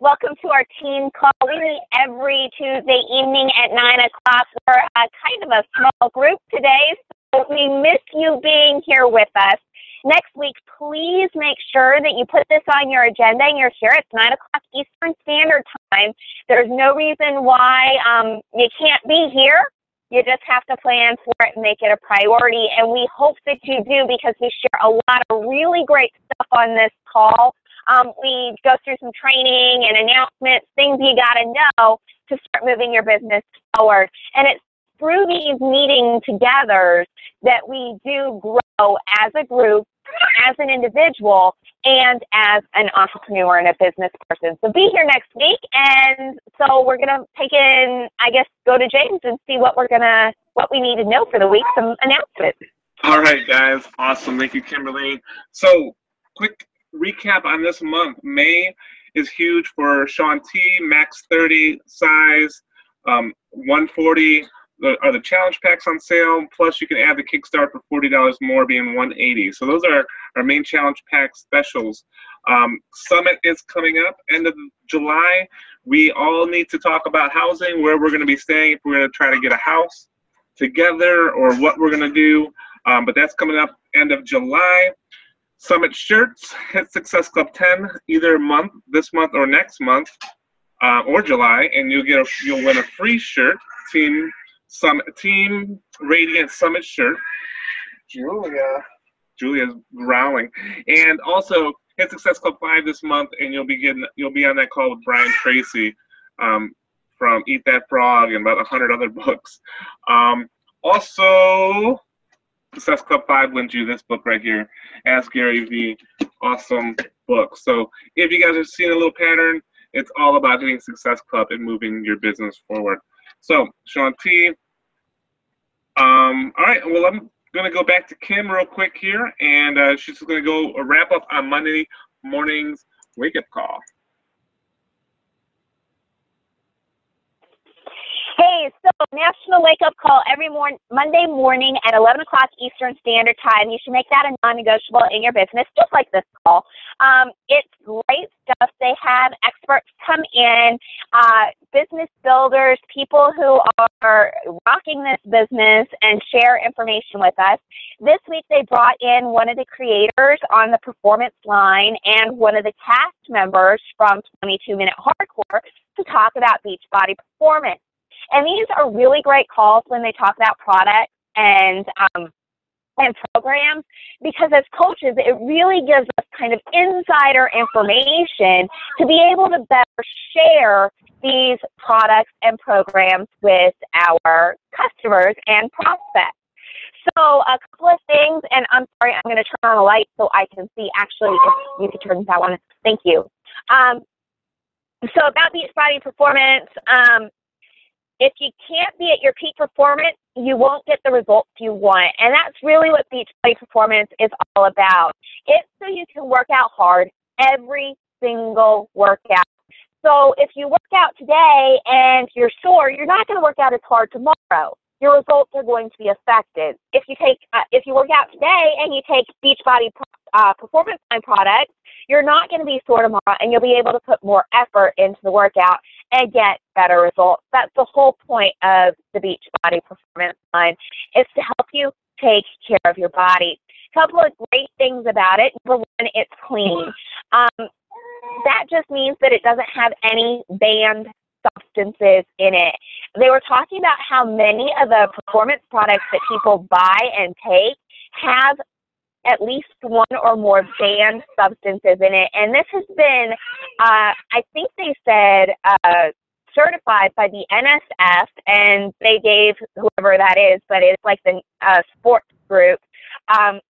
Welcome to our team call. We meet every Tuesday evening at 9 o'clock. We're kind of a small group today, so we miss you being here with us. Next week, please make sure that you put this on your agenda and you're here. It's 9 o'clock Eastern Standard Time. There's no reason why you can't be here. You just have to plan for it and make it a priority, and we hope that you do because we share a lot of really great stuff on this call. We go through some training and announcements, things you got to know to start moving your business forward. And it's through these meeting togethers that we do grow as a group, as an individual, and as an entrepreneur and a business person. So be here next week. And so we're going to go to James and see what we need to know for the week, some announcements. All right, guys. Awesome. Thank you, Kimberly. So quick recap on this month. May is huge for Shaun T, max 30 size, 140 are the challenge packs on sale, plus you can add the Kickstart for $40 more, being $180. So those are our main challenge pack specials. Summit is coming up end of July. We all need to talk about housing, where we're going to be staying, if we're going to try to get a house together or what we're going to do, but that's coming up end of July. Summit shirts hit Success Club 10 either month, this month or next month, or July, and you'll win a free shirt, Team Radiant Summit shirt. Julia's growling, and also hit Success Club 5 this month, and you'll be on that call with Brian Tracy from Eat That Frog and about 100 other books. Also, Success Club 5 wins you this book right here, Ask Gary Vee. Awesome book. So if you guys are seeing a little pattern, it's all about hitting Success Club and moving your business forward. So Shaun T. All right, well, I'm going to go back to Kim real quick here, and she's going to go wrap up on Monday morning's wake-up call. Hey, so National Wake Up Call every Monday morning at 11 o'clock Eastern Standard Time. You should make that a non-negotiable in your business, just like this call. It's great stuff. They have experts come in, business builders, people who are rocking this business and share information with us. This week they brought in one of the creators on the performance line and one of the cast members from 22 Minute Hardcore to talk about Beachbody Performance. And these are really great calls when they talk about products and programs, because as coaches, it really gives us kind of insider information to be able to better share these products and programs with our customers and prospects. So a couple of things, and I'm sorry, I'm going to turn on the light so I can see actually if you could turn that one. Thank you. So about Beachbody Performance, if you can't be at your peak performance, you won't get the results you want. And that's really what Beachbody Performance is all about. It's so you can work out hard every single workout. So if you work out today and you're sore, you're not going to work out as hard tomorrow. Your results are going to be affected. If you work out today and you take Beachbody Performance Line products, you're not going to be sore tomorrow, and you'll be able to put more effort into the workout and get better results. That's the whole point of the Beachbody Performance Line, is to help you take care of your body. A couple of great things about it. Number one, it's clean. That just means that it doesn't have any banned substances in it. They were talking about how many of the performance products that people buy and take have at least one or more banned substances in it. And this has been, I think they said, certified by the NSF, and they gave whoever that is, but it's like the sports group.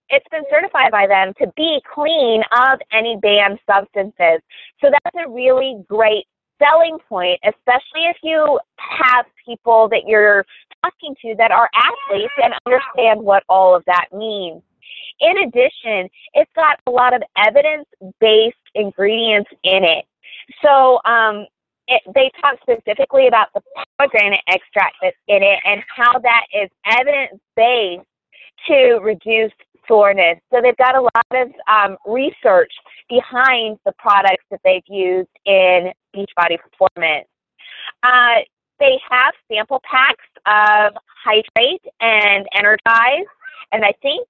It's been certified by them to be clean of any banned substances. So that's a really great selling point, especially if you have people that you're talking to that are athletes and understand what all of that means. In addition, it's got a lot of evidence-based ingredients in it. So they talk specifically about the pomegranate extract that's in it and how that is evidence-based to reduce soreness. So they've got a lot of research behind the products that they've used in Beachbody Performance. They have sample packs of Hydrate and Energize, and I think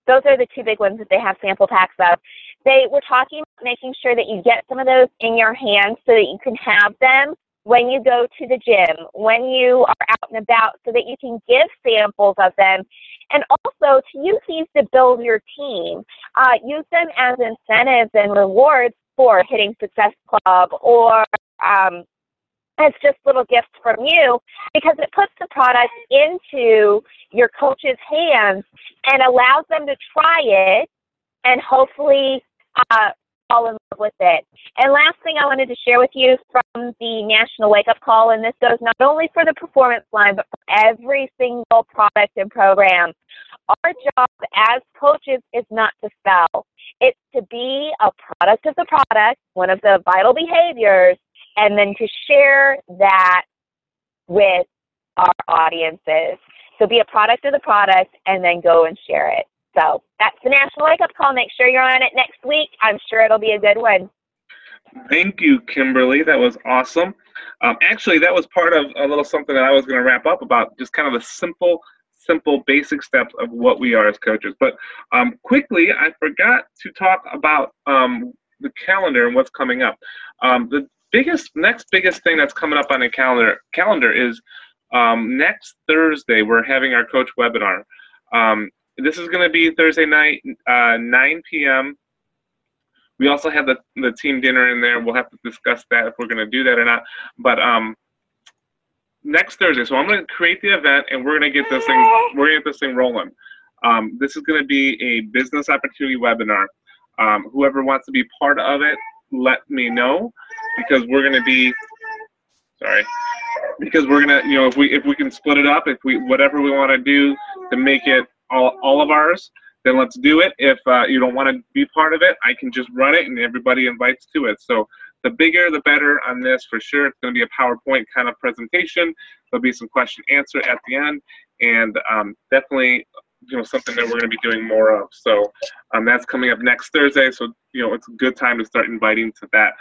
those are the two big ones that they have sample packs of. They were talking about making sure that you get some of those in your hands so that you can have them when you go to the gym, when you are out and about, so that you can give samples of them, and also to use these to build your team. Use them as incentives and rewards for Hitting Success Club, or as just little gifts from you, because it puts the product into your coach's hands and allows them to try it and hopefully fall in love with it. And last thing I wanted to share with you from the National Wake Up Call, and this goes not only for the performance line, but for every single product and program. Our job as coaches is not to sell. It's to be a product of the product, one of the vital behaviors, and then to share that with our audiences. So be a product of the product and then go and share it. So that's the National Wake Up Call. Make sure you're on it next week. I'm sure it'll be a good one. Thank you, Kimberly. That was awesome. Actually, that was part of a little something that I was going to wrap up about, just kind of the simple basic steps of what we are as coaches. But quickly, I forgot to talk about the calendar and what's coming up. The next biggest thing that's coming up on the calendar is next Thursday, we're having our coach webinar. This is going to be Thursday night, 9 p.m. We also have the team dinner in there. We'll have to discuss that if we're going to do that or not. But next Thursday, so I'm going to create the event, and we're going to get this thing rolling. This is going to be a business opportunity webinar. Whoever wants to be part of it, let me know, because we're going to be if we can split it up, whatever we want to do to make it all of ours, then let's do it. If you don't want to be part of it, I can just run it and everybody invites to it. So the bigger the better on this, for sure. It's going to be a PowerPoint kind of presentation. There'll be some question answer at the end, and definitely something that we're going to be doing more of. So that's coming up next Thursday. So it's a good time to start inviting to that.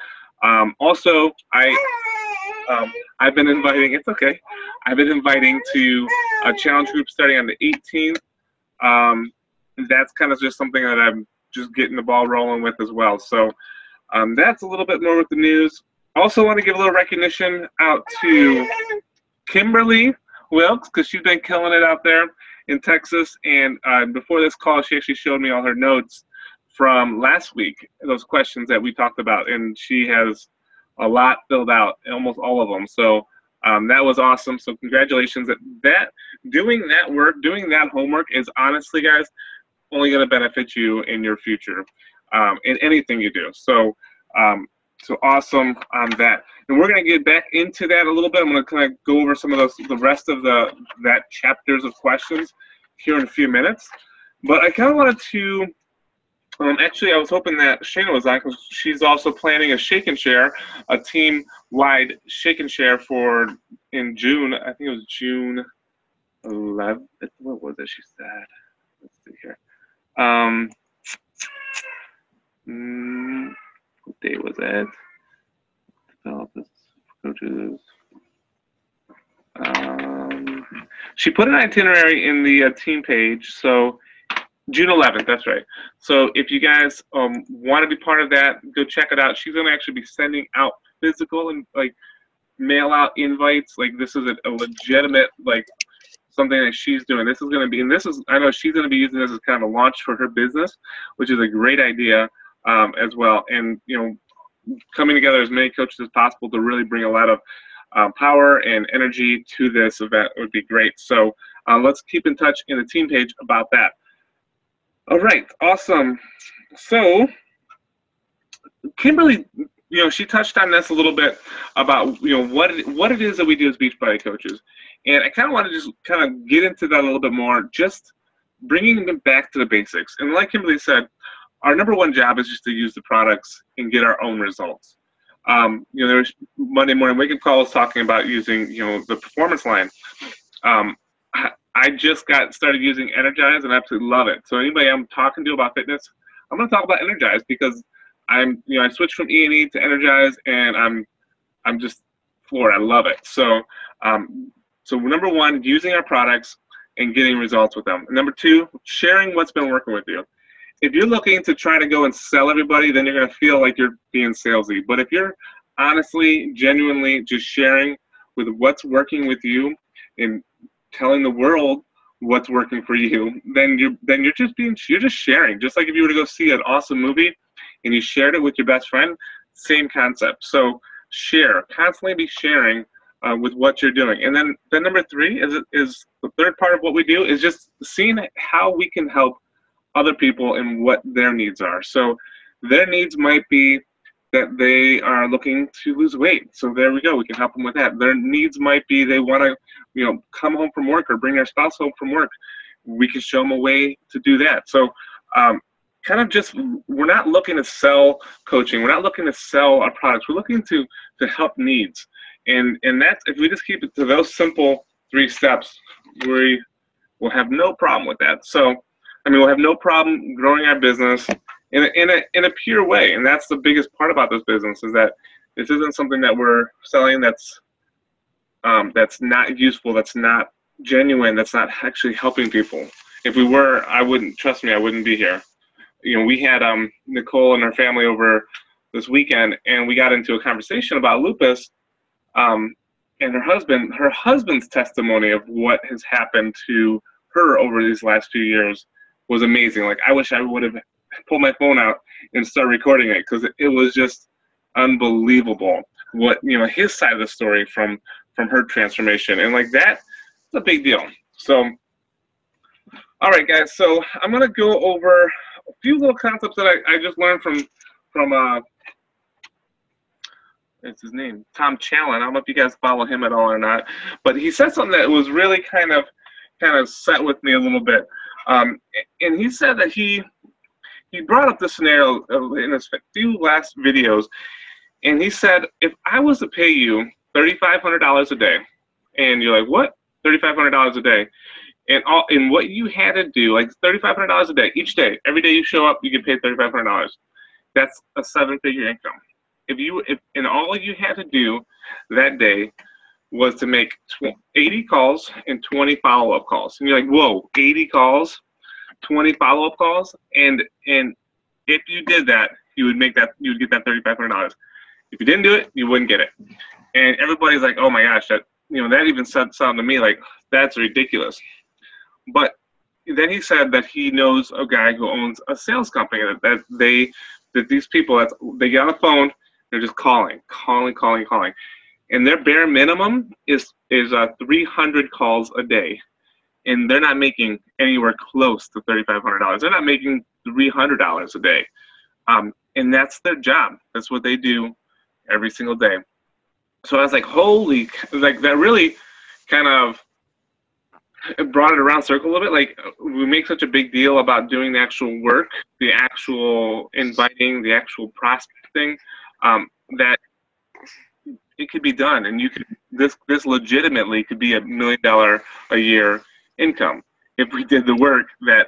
Also, I've been inviting. It's okay. I've been inviting to a challenge group starting on the 18th. That's kind of just something that I'm just getting the ball rolling with as well. So that's a little bit more with the news. Also want to give a little recognition out to Kimberly Wilkes, because she's been killing it out there in Texas. And before this call, she actually showed me all her notes from last week, those questions that we talked about. And she has a lot filled out, almost all of them. So that was awesome. So congratulations. Doing that work, doing that homework is honestly, guys, only going to benefit you in your future, in anything you do. So awesome on that. And we're going to get back into that a little bit. I'm going to kind of go over some of the rest of that chapters of questions here in a few minutes. But I kind of wanted to, actually, I was hoping that Shayna was on, because she's also planning a Shake and Share, a team-wide Shake and Share in June. I think it was June 11th. What was it she said? Let's see here. What day was it? Develop this coaches. She put an itinerary in the team page, so June 11th, that's right. So if you guys want to be part of that, go check it out. She's going to actually be sending out physical and mail out invites. This is a legitimate something that she's doing. This is going to be, and I know she's going to be using this as kind of a launch for her business, which is a great idea as well. And coming together as many coaches as possible to really bring a lot of power and energy to this event would be great. So let's keep in touch in the team page about that. All right, awesome. So Kimberly, she touched on this a little bit about what it is that we do as Beachbody coaches, and I kind of want to just kind of get into that a little bit more, just bringing them back to the basics. And like Kimberly said, our number one job is just to use the products and get our own results. There's Monday Morning Wake Up Call was talking about using the performance line. I just started using Energize and I absolutely love it. So anybody I'm talking to about fitness, I'm going to talk about Energize, because I switched from E&E to Energize, and I'm just floored. I love it. So, so number one, using our products and getting results with them. Number two, sharing what's been working with you. If you're looking to try to go and sell everybody, then you're going to feel like you're being salesy. But if you're honestly, genuinely just sharing with what's working with you and telling the world what's working for you, then you're just sharing. Just like if you were to go see an awesome movie and you shared it with your best friend, same concept. So share, constantly be sharing with what you're doing. And then number three is the third part of what we do is just seeing how we can help other people and what their needs are. So their needs might be that they are looking to lose weight. So there we go. We can help them with that. Their needs might be they want to, come home from work or bring their spouse home from work. We can show them a way to do that. So kind of just, we're not looking to sell coaching. We're not looking to sell our products. We're looking to help needs. And that's, if we just keep it to those simple 3 steps, we will have no problem with that. So, we'll have no problem growing our business in a pure way. And that's the biggest part about this business, is that this isn't something that we're selling that's not useful, that's not genuine, that's not actually helping people. If we were, I wouldn't be here. We had Nicole and her family over this weekend, and we got into a conversation about lupus, and her husband's testimony of what has happened to her over these last few years was amazing. Like, I wish I would have pulled my phone out and started recording it, because it was just unbelievable what, his side of the story from her transformation. And like, that's a big deal. So, all right, guys. So I'm going to go over a few little concepts that I just learned from what's his name? Tom Challen. I don't know if you guys follow him at all or not, but he said something that was really kind of set with me a little bit. And he said that he brought up this scenario in his few last videos, and he said, if I was to pay you $3,500 a day, and you're like, what? $3,500 a day, and what you had to do, like $3,500 a day, each day, every day you show up, you get paid $3,500. That's a 7-figure income. If all you had to do that day was to make 80 calls and 20 follow-up calls. And you're like, whoa, 80 calls, 20 follow-up calls? And if you did that, you would get that $3,500. If you didn't do it, you wouldn't get it. And everybody's like, oh my gosh, that even said something to me like, that's ridiculous. But then he said that he knows a guy who owns a sales company that these people, they get on the phone, they're just calling. And their bare minimum is 300 calls a day. And they're not making anywhere close to $3,500. They're not making $300 a day. And that's their job. That's what they do every single day. So I was like, holy, like that really kind of brought it around circle a little bit. Like, we make such a big deal about doing the actual work, the actual inviting, the actual prospecting, that it could be done, and this legitimately could be $1 million a year income if we did the work that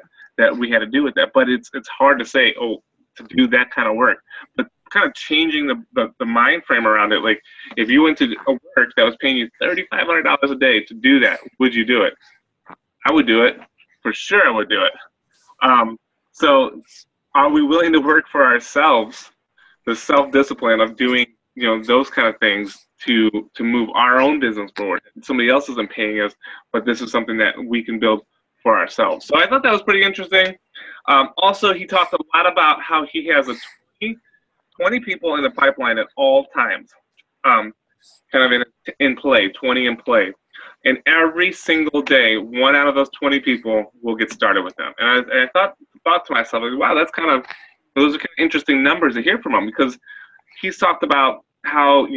we had to do with that. But it's hard to say, to do that kind of work. But kind of changing the mind frame around it. Like, if you went to a work that was paying you $3,500 a day to do that, would you do it? I would do it. For sure I would do it. So are we willing to work for ourselves, the self-discipline of doing those kind of things to move our own business forward? Somebody else isn't paying us, but this is something that we can build for ourselves. So I thought that was pretty interesting. Also, he talked a lot about how he has 20 people in the pipeline at all times, kind of in play, 20 in play. And every single day, 1 out of those 20 people will get started with them. And I thought to myself, like, wow, those are kind of interesting numbers to hear from him, because he's talked about how,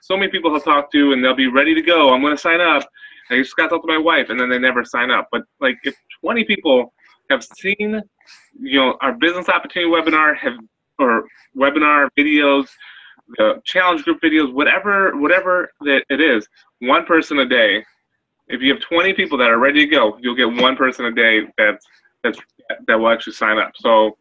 so many people he'll talk to and they'll be ready to go. I'm going to sign up. I just got to talk to my wife, and then they never sign up. But like, if 20 people have seen, our business opportunity webinar, or webinar videos, the challenge group videos, whatever that it is, 1 person a day. If you have 20 people that are ready to go, you'll get 1 person a day that will actually sign up. So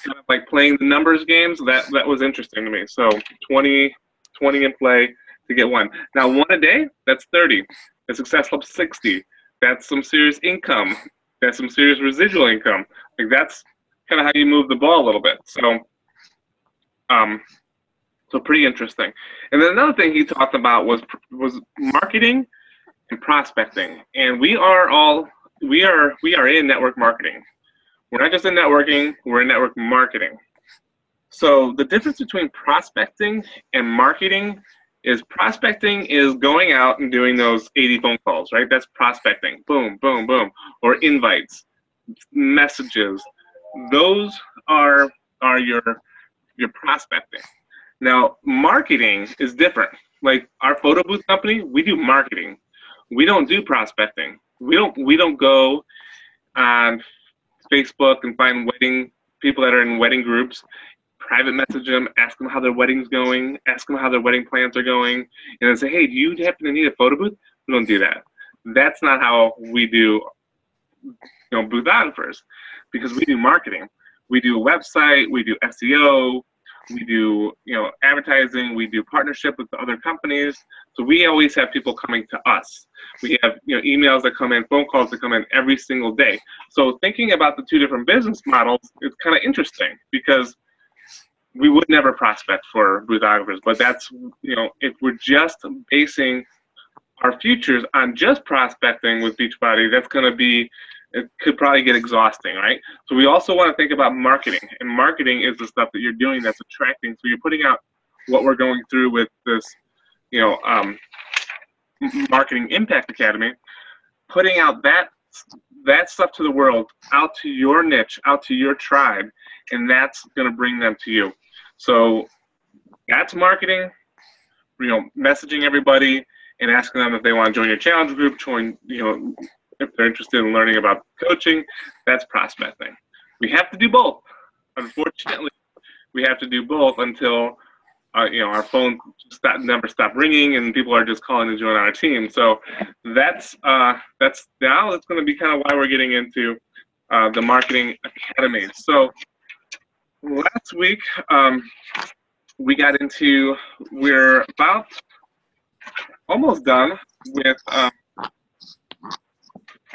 kind of like playing the numbers games. That was interesting to me. So 20 in play to get one. Now, one a day, that's 30. A success up 60. That's some serious income. That's some serious residual income. Like, that's kind of how you move the ball a little bit. So, so pretty interesting. And then another thing he talked about was marketing and prospecting. And we are in network marketing. We're not just in networking, we're in network marketing. So the difference between prospecting and marketing is prospecting is going out and doing those 80 phone calls, right? That's prospecting. Boom, boom, boom. Or invites, messages. Those are your prospecting. Now, marketing is different. Like our photo booth company, we do marketing. We don't do prospecting. We don't go on Facebook and find people that are in wedding groups, private message them, ask them how their wedding's going, ask them how their wedding plans are going, and then say, hey, do you happen to need a photo booth? We don't do that. That's not how we do, boothographers, because we do marketing. We do a website, we do SEO, we do, advertising, we do partnership with other companies. So we always have people coming to us. We have, emails that come in, phone calls that come in every single day. So thinking about the two different business models is kind of interesting because we would never prospect for boothographers, but that's, if we're just basing our futures on just prospecting with Beachbody, that's going to be, it could probably get exhausting, right? So we also want to think about marketing, and marketing is the stuff that you're doing that's attracting. So you're putting out what we're going through with this, Marketing Impact Academy, putting out that stuff to the world, out to your niche, out to your tribe, and that's going to bring them to you. So that's marketing, messaging everybody and asking them if they want to join your challenge group, if they're interested in learning about coaching. That's prospecting. We have to do both. Unfortunately, we have to do both until our phone never stop ringing and people are just calling to join our team. So that's going to be kind of why we're getting into the Marketing Academy. So last week we're about almost done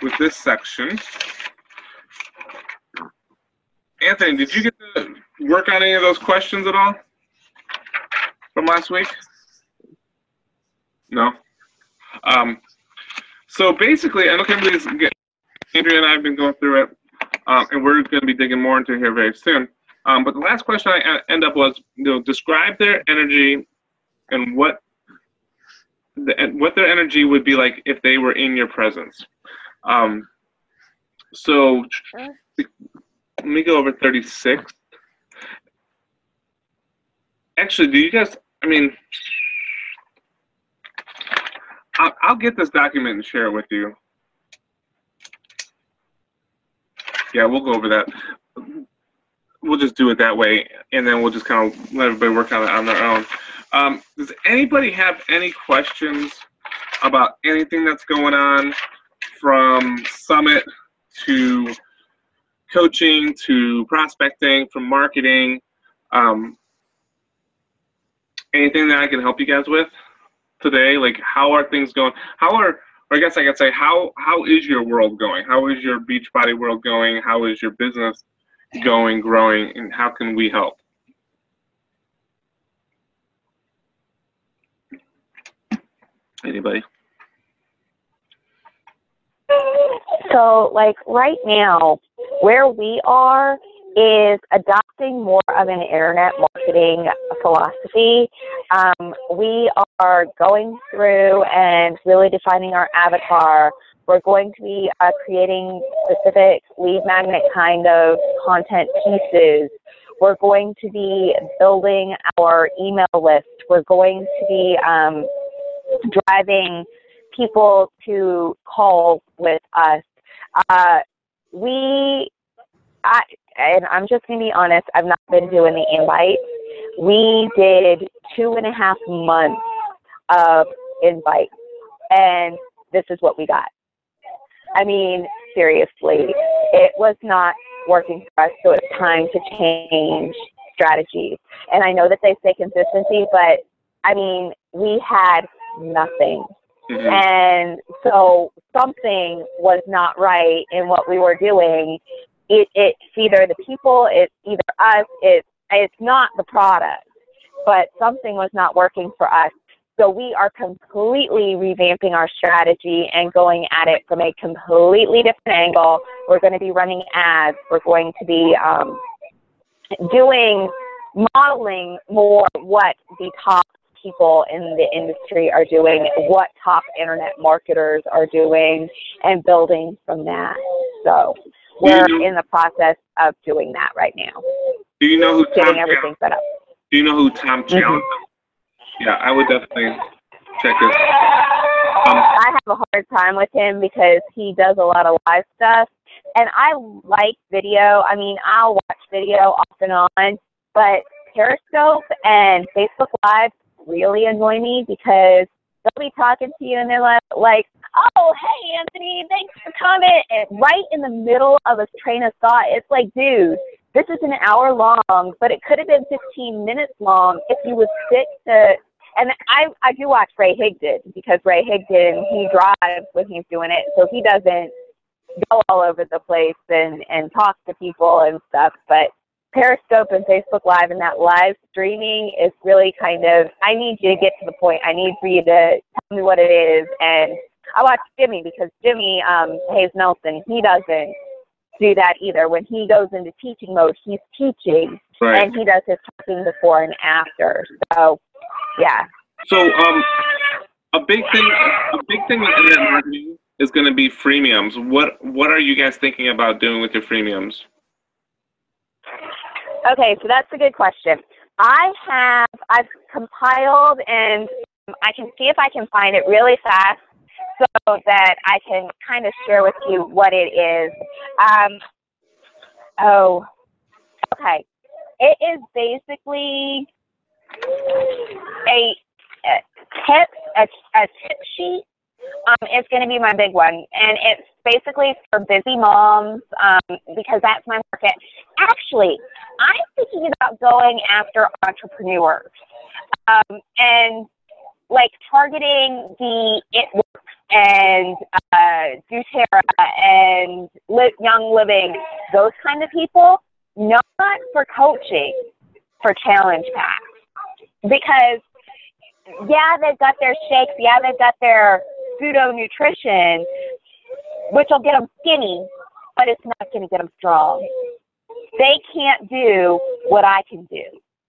with this section. Anthony, did you get to work on any of those questions at all from last week? No? So basically, I know Andrea and I have been going through it, and we're going to be digging more into it here very soon. But the last question I end up was, describe their energy and what their energy would be like if they were in your presence. So let me go over 36. Actually, do you guys, I'll get this document and share it with you. Yeah, we'll go over that. We'll just do it that way, and then we'll just kind of let everybody work on it on their own. Does anybody have any questions about anything that's going on, from Summit to coaching to prospecting, from marketing? Anything that I can help you guys with today? Like, how are things going? Or I guess I could say, how is your world going? How is your Beachbody world going? How is your business going, growing, and how can we help? Anybody? So, like right now, where we are is adopting more of an internet marketing philosophy. We are going through and really defining our avatar. We're going to be creating specific lead magnet kind of content pieces. We're going to be building our email list. We're going to be driving people to call with us. And I'm just going to be honest, I've not been doing the invites. We did 2.5 months of invites, and this is what we got. I mean, seriously, it was not working for us, so it's time to change strategies. And I know that they say consistency, but I mean, we had nothing. Mm-hmm. And so something was not right in what we were doing. It's either the people, it's either us, it's not the product, but something was not working for us. So we are completely revamping our strategy and going at it from a completely different angle. We're going to be running ads. We're going to be modeling more what the top people in the industry are doing, what top internet marketers are doing, and building from that. So we're in the process of doing that right now. Do you know who getting everything set up? Do you know who Tom Challen is? Yeah, I would definitely check this. I have a hard time with him because he does a lot of live stuff, and I like video. I mean, I'll watch video off and on, but Periscope and Facebook Live really annoy me because they'll be talking to you and they're like, oh, hey, Anthony, thanks for coming. And right in the middle of a train of thought, it's like, dude, this is an hour long, but it could have been 15 minutes long if you would stick to, and I do watch Ray Higdon because Ray Higdon, he drives when he's doing it, so he doesn't go all over the place and talk to people and stuff, but Periscope and Facebook Live and that live streaming is really kind of, I need you to get to the point. I need for you to tell me what it is. And I watch Jimmy because Jimmy Hayes Nelson, he doesn't do that either. When he goes into teaching mode, he's teaching, right, and he does his talking before and after. So, yeah. So, a big thing with internet marketing is going to be freemiums. What are you guys thinking about doing with your freemiums? Okay, so that's a good question. I've compiled, and I can see if I can find it really fast so that I can kind of share with you what it is. Okay. It is basically a tip sheet. It's going to be my big one, and it's basically for busy moms because that's my market. Actually, I'm thinking about going after entrepreneurs and like targeting the It Works and doTERRA and Young Living, those kind of people, not for coaching, for challenge packs. Because, yeah, they've got their shakes, yeah, they've got their pseudo nutrition, which will get them skinny, but it's not going to get them strong. They can't do what I can do.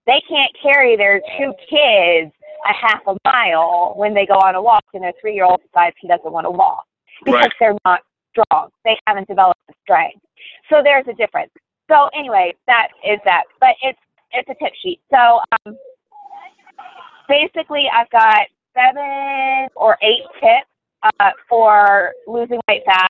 They can't carry their 2 kids a half a mile when they go on a walk, and their 3-year-old decides he doesn't want to walk because right, they're not strong. They haven't developed the strength. So there's a difference. So anyway, that is that. But it's a tip sheet. So basically, I've got 7 or 8 tips for losing weight fast